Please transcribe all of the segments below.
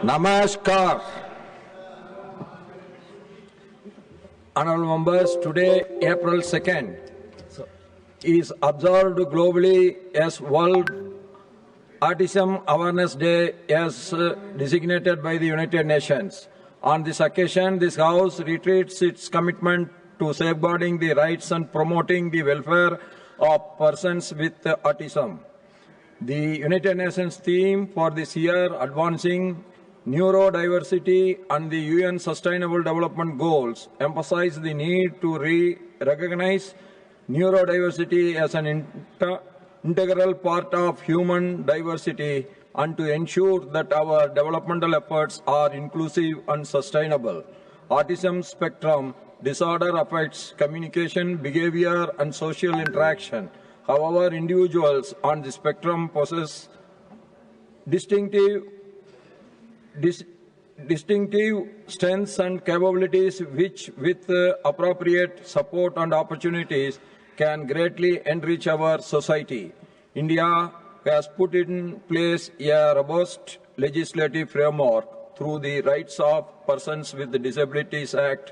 Namaskar. Honorable members, today, April 2nd, is observed globally as World Autism Awareness Day as designated by the United Nations. On this occasion, this House reiterates its commitment to safeguarding the rights and promoting the welfare of persons with autism. The United Nations theme for this year, Advancing Neurodiversity and the UN Sustainable Development Goals, emphasize the need to recognize neurodiversity as an integral part of human diversity and to ensure that our developmental efforts are inclusive and sustainable. Autism spectrum disorder affects communication, behavior, and social interaction. However, individuals on the spectrum possess distinctive strengths and capabilities which, with appropriate support and opportunities, can greatly enrich our society. India has put in place a robust legislative framework through the Rights of Persons with Disabilities Act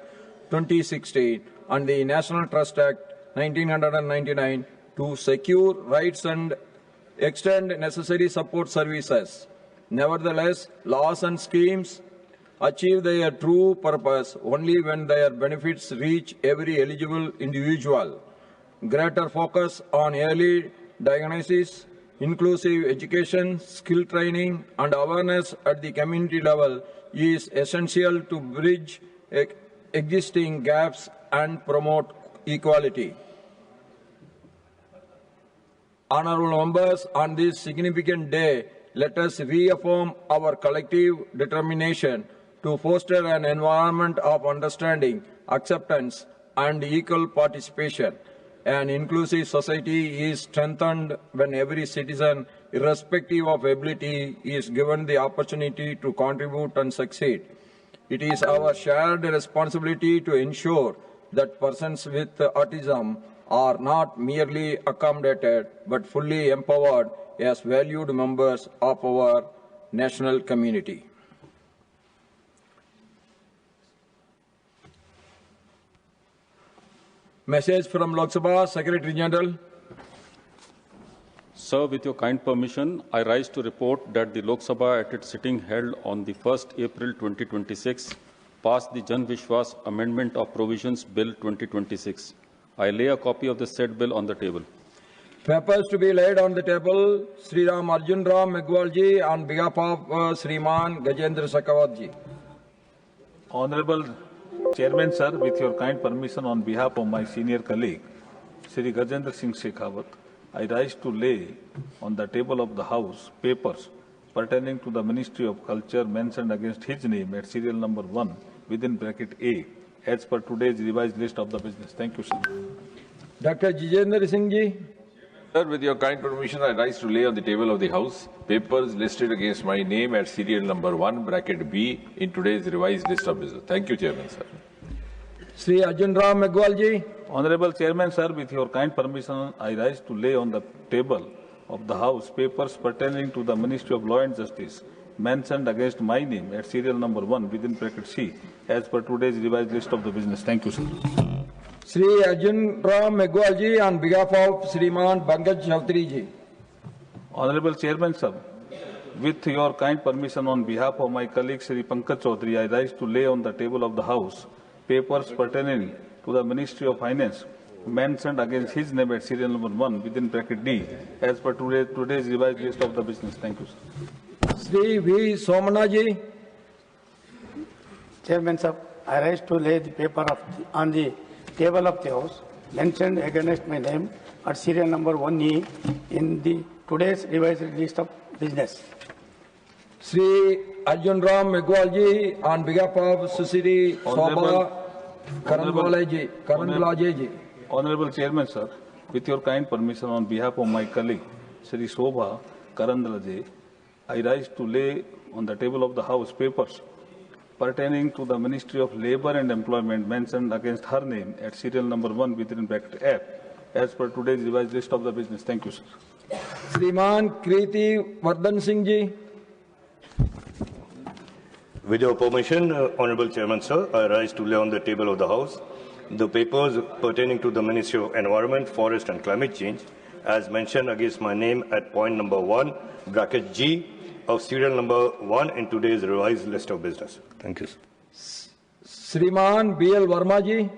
2016 and the National Trust Act 1999 to secure rights and extend necessary support services. Nevertheless, laws and schemes achieve their true purpose only when their benefits reach every eligible individual. Greater focus on early diagnosis, inclusive education, skill training, and awareness at the community level is essential to bridge existing gaps and promote equality. Honourable members, on this significant day, let us reaffirm our collective determination to foster an environment of understanding, acceptance, and equal participation. An inclusive society is strengthened when every citizen, irrespective of ability, is given the opportunity to contribute and succeed. It is our shared responsibility to ensure that persons with autism are not merely accommodated but fully empowered as valued members of our national community. Message from Lok Sabha, Secretary General. Sir, with your kind permission, I rise to report that the Lok Sabha at its sitting held on the 1st April 2026 passed the Jan Vishwas Amendment of Provisions Bill 2026. I lay a copy of the said bill on the table. Papers to be laid on the table, Sri Ram Arjun Ram Meghwal ji on behalf of Sriman Gajendra Shekhawat ji. Honorable Chairman, sir, with your kind permission, on behalf of my senior colleague, Sri Gajendra Singh Shekhawat, I rise to lay on the table of the House papers pertaining to the Ministry of Culture mentioned against his name at serial number 1 within bracket A as per today's revised list of the business. Thank you, sir. Dr. Jitendra Singh ji. Sir, with your kind permission, I rise to lay on the table of the House papers listed against my name at serial number 1 bracket B in today's revised list of business. Thank you, Chairman, sir. Sri Arjun Ram Meghwal ji. Honorable Chairman, sir, with your kind permission, I rise to lay on the table of the House papers pertaining to the Ministry of Law and Justice mentioned against my name at serial number 1 within bracket C as per today's revised list of the business. Thank you, sir. Sri Arjun Ram Meghwal ji on behalf of Sriman Pankaj Chaudhary ji. Honorable Chairman, sir, with your kind permission, on behalf of my colleague Sri Pankaj Chaudhary, I rise to lay on the table of the House papers pertaining to the Ministry of Finance mentioned against his name at serial number 1 within bracket D as per today's revised list of the business. Thank you, sir. Sri V. Somana ji. Chairman, sir, I rise to lay the paper on the table of the House mentioned against my name at serial number 1E in the today's revised list of business. Sri Arjun Ram Meghwal ji on behalf of Susiri Shobha Karandwala ji. Honorable Chairman, sir, with your kind permission, on behalf of my colleague Sri Shobha Karandwala, I rise to lay on the table of the House papers pertaining to the Ministry of Labour and Employment mentioned against her name at serial number 1 within bracket F as per today's revised list of the business. Thank you, sir. Sriman Kriti Vardhan Singh ji. With your permission, Honorable Chairman, sir, I rise to lay on the table of the House the papers pertaining to the Ministry of Environment, Forest and Climate Change, as mentioned against my name at point number 1, bracket G, of serial number 1 in today's revised list of business. Thank you, sir. Shriman B.L. Verma ji.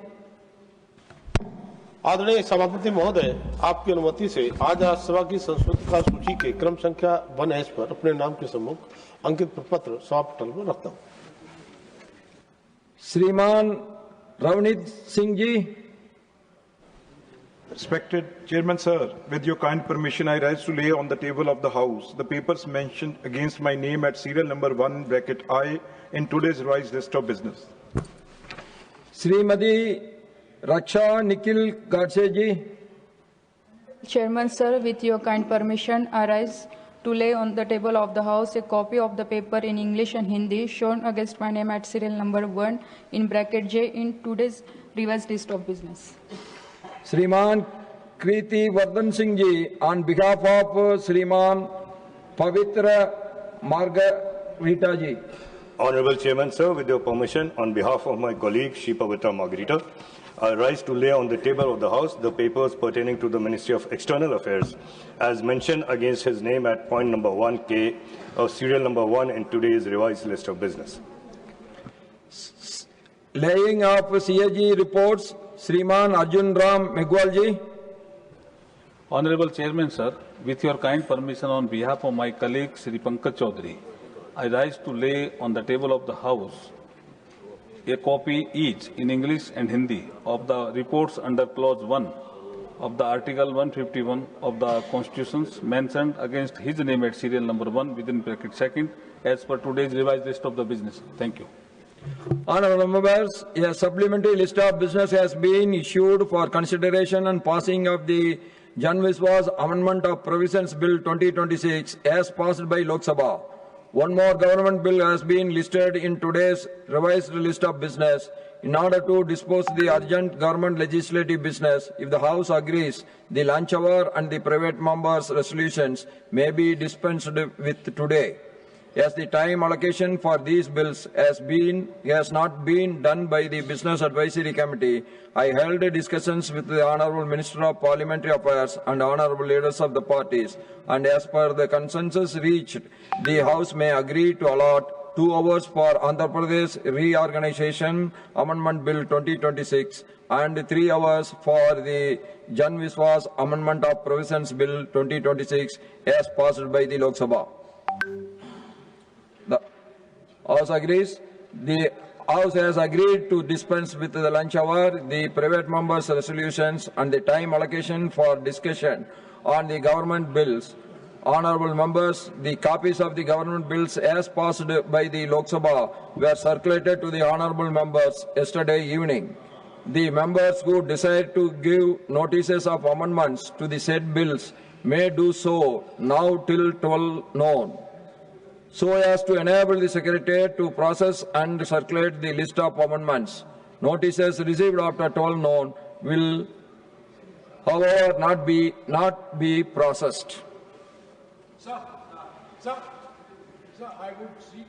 आदरणीय सभापति महोदय, आपकी अनुमति से आज राज्यसभा की संस्कृति सूची के क्रम संख्या 1S पर अपने नाम के सम्मुख अंकित प्रपत्र सभा पटल पर रखता हूं। Shriman Ravneet Singh ji. Respected Chairman, sir, with your kind permission, I rise to lay on the table of the House the papers mentioned against my name at serial number 1, bracket I, in today's revised list of business. Srimati Raksha Nikhil Gadse ji. Chairman, sir, with your kind permission, I rise to lay on the table of the House a copy of the paper in English and Hindi shown against my name at serial number 1 in bracket J in today's revised list of business. Shriman Kriti Vardhan Singh ji, on behalf of Shriman Pavitra Margarita ji. Honorable Chairman, sir, with your permission, on behalf of my colleague Shri Pavitra Margarita, I rise to lay on the table of the House the papers pertaining to the Ministry of External Affairs, as mentioned against his name at point number 1K of serial number 1 in today's revised list of business. Laying of CAG reports, Shriman Arjun Ram Meghwal ji. Honorable Chairman, sir, with your kind permission on behalf of my colleague Sri Pankaj Chaudhary, I rise to lay on the table of the House a copy each in English and Hindi of the reports under clause 1 of the Article 151 of the Constitutions mentioned against his name at serial number 1 within bracket second as per today's revised list of the business. Thank you. Honourable members, a supplementary list of business has been issued for consideration and passing of the Jan Viswas Amendment of Provisions Bill 2026 as passed by Lok Sabha. One more government bill has been listed in today's revised list of business in order to dispose the urgent government legislative business. If the House agrees, the lunch hour and the private members' resolutions may be dispensed with today. As the time allocation for these bills has not been done by the Business Advisory Committee, I held discussions with the Honourable Minister of Parliamentary Affairs and Honourable leaders of the parties, and as per the consensus reached, the House may agree to allot 2 hours for Andhra Pradesh Reorganization Amendment Bill 2026 and 3 hours for the Jan Viswas Amendment of Provisions Bill 2026 as passed by the Lok Sabha. The House agrees. The House has agreed to dispense with the lunch hour, the private members' resolutions, and the time allocation for discussion on the government bills. Honourable members, the copies of the government bills as passed by the Lok Sabha were circulated to the honourable members yesterday evening. The members who decide to give notices of amendments to the said bills may do so now till 12 noon, so as to enable the Secretariat to process and circulate the list of amendments. Notices received after 12 noon will, however, not be processed. Sir, I would seek